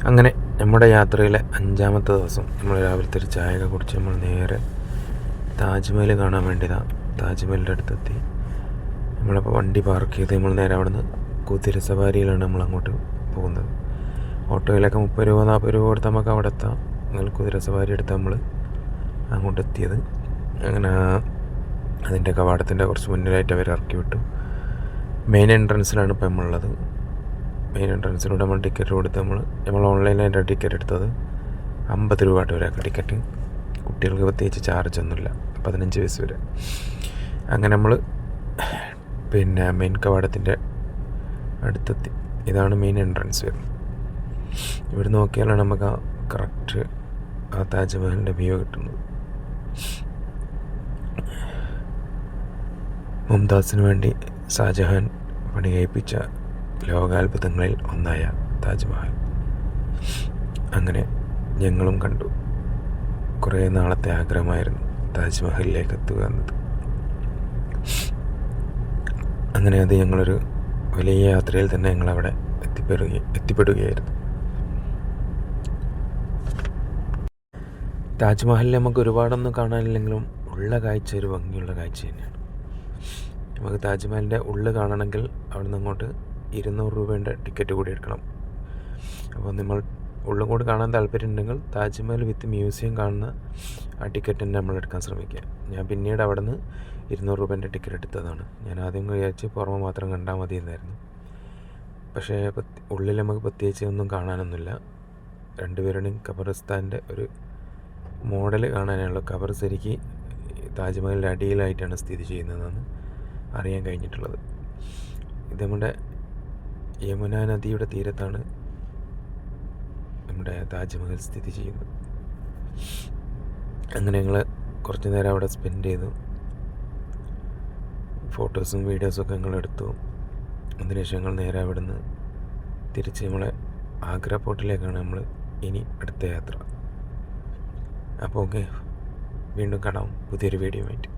അങ്ങനെ നമ്മുടെ യാത്രയിലെ 5-ാമത്തെ ദിവസം നമ്മൾ രാവിലത്തെ ഒരു ചായയൊക്കെ കുടിച്ച് നമ്മൾ നേരെ താജ്മഹൽ കാണാൻ വേണ്ടിയതാണ്. താജ്മഹലിൻ്റെ അടുത്തെത്തി. നമ്മളിപ്പോൾ വണ്ടി പാർക്ക് ചെയ്ത് നമ്മൾ നേരെ അവിടെ നിന്ന് കുതിരസവാരിയിലാണ് നമ്മൾ അങ്ങോട്ട് പോകുന്നത്. ഓട്ടോയിലൊക്കെ 30 രൂപ 40 രൂപ കൊടുത്ത് നമുക്ക് അവിടെ എത്താം. അങ്ങനെ കുതിരസവാരി എടുത്ത് നമ്മൾ അങ്ങോട്ട് എത്തിയത്. അങ്ങനെ അതിൻ്റെ കവാടത്തിൻ്റെ കുറച്ച് മുന്നിലായിട്ട് അവർ ഇറക്കി വിട്ടു. മെയിൻ എൻട്രൻസിലാണ് ഇപ്പോൾ നമ്മളുള്ളത്. മെയിൻ എൻട്രൻസിലൂടെ നമ്മൾ ടിക്കറ്റ് കൊടുത്ത് നമ്മൾ ഓൺലൈനായിട്ടാണ് ടിക്കറ്റ് എടുത്തത്. 50 രൂപ ഒരാൾക്ക് ടിക്കറ്റ്. കുട്ടികൾക്ക് പ്രത്യേകിച്ച് ചാർജ് ഒന്നുമില്ല, 15 വയസ്സ് വരെ. അങ്ങനെ നമ്മൾ മെയിൻ കവാടത്തിൻ്റെ അടുത്തെത്തി. ഇതാണ് മെയിൻ എൻട്രൻസ് വരുന്നത്. ഇവിടെ നോക്കിയാലാണ് നമുക്ക് ആ കറക്റ്റ് ആ താജ്മഹലിൻ്റെ വ്യൂ കിട്ടുന്നത്. മുംതാസിന് വേണ്ടി ഷാജഹാൻ പണി കഴിപ്പിച്ച ലോകാത്ഭുതങ്ങളിൽ ഒന്നായ താജ്മഹൽ അങ്ങനെ ഞങ്ങളും കണ്ടു. കുറേ നാളത്തെ ആഗ്രഹമായിരുന്നു താജ്മഹലിലേക്ക് എത്തുക എന്നത്. അങ്ങനെ അത് ഞങ്ങളൊരു വലിയ യാത്രയിൽ തന്നെ ഞങ്ങളവിടെ എത്തിപ്പെടുകയായിരുന്നു. താജ്മഹലിൽ നമുക്ക് ഒരുപാടൊന്നും കാണാനില്ലെങ്കിലും ഉള്ള കാഴ്ച ഒരു ഭംഗിയുള്ള കാഴ്ച തന്നെയാണ്. നമുക്ക് താജ്മഹലിൻ്റെ ഉള്ളിൽ കാണണമെങ്കിൽ അവിടെ നിന്ന് അങ്ങോട്ട് 200 രൂപേൻ്റെ ടിക്കറ്റ് കൂടി എടുക്കണം. അപ്പോൾ നമ്മൾ ഉള്ളും കൂടി കാണാൻ താല്പര്യമുണ്ടെങ്കിൽ താജ്മഹൽ വിത്ത് മ്യൂസിയം കാണുന്ന ആ ടിക്കറ്റ് തന്നെ നമ്മൾ എടുക്കാൻ ശ്രമിക്കുക. ഞാൻ പിന്നീട് അവിടെ നിന്ന് 200 രൂപേൻ്റെ ടിക്കറ്റ് എടുത്തതാണ്. ഞാൻ ആദ്യം വിചാരിച്ച് പുറമെ മാത്രം കണ്ടാൽ മതി എന്നായിരുന്നു. പക്ഷേ ഉള്ളിൽ നമുക്ക് പ്രത്യേകിച്ച് ഒന്നും കാണാനൊന്നുമില്ല. രണ്ടുപേരുടെയും ഖബറിസ്ഥാൻ്റെ ഒരു മോഡൽ കാണാനുള്ള ഖബർ ശരിക്ക് താജ്മഹലിൻ്റെ അടിയിലായിട്ടാണ് സ്ഥിതി ചെയ്യുന്നതെന്നാണ് അറിയാൻ കഴിഞ്ഞിട്ടുള്ളത്. ഇത് നമ്മുടെ യമുന നദിയുടെ തീരത്താണ് നമ്മുടെ താജ്മഹൽ സ്ഥിതി ചെയ്യുന്നത്. അങ്ങനെ ഞങ്ങൾ കുറച്ച് നേരം അവിടെ സ്പെൻഡ് ചെയ്തു. ഫോട്ടോസും വീഡിയോസൊക്കെ ഞങ്ങൾ എടുത്തു. അതിനുശേഷം ഞങ്ങൾ നേരെ അവിടെ നിന്ന് തിരിച്ച് നമ്മളെ ആഗ്ര പോർട്ടിലേക്കാണ് നമ്മൾ ഇനി അടുത്ത യാത്ര. അപ്പോൾ ഓക്കെ, വീണ്ടും കാണാം പുതിയൊരു വീഡിയോ ആയിട്ട്.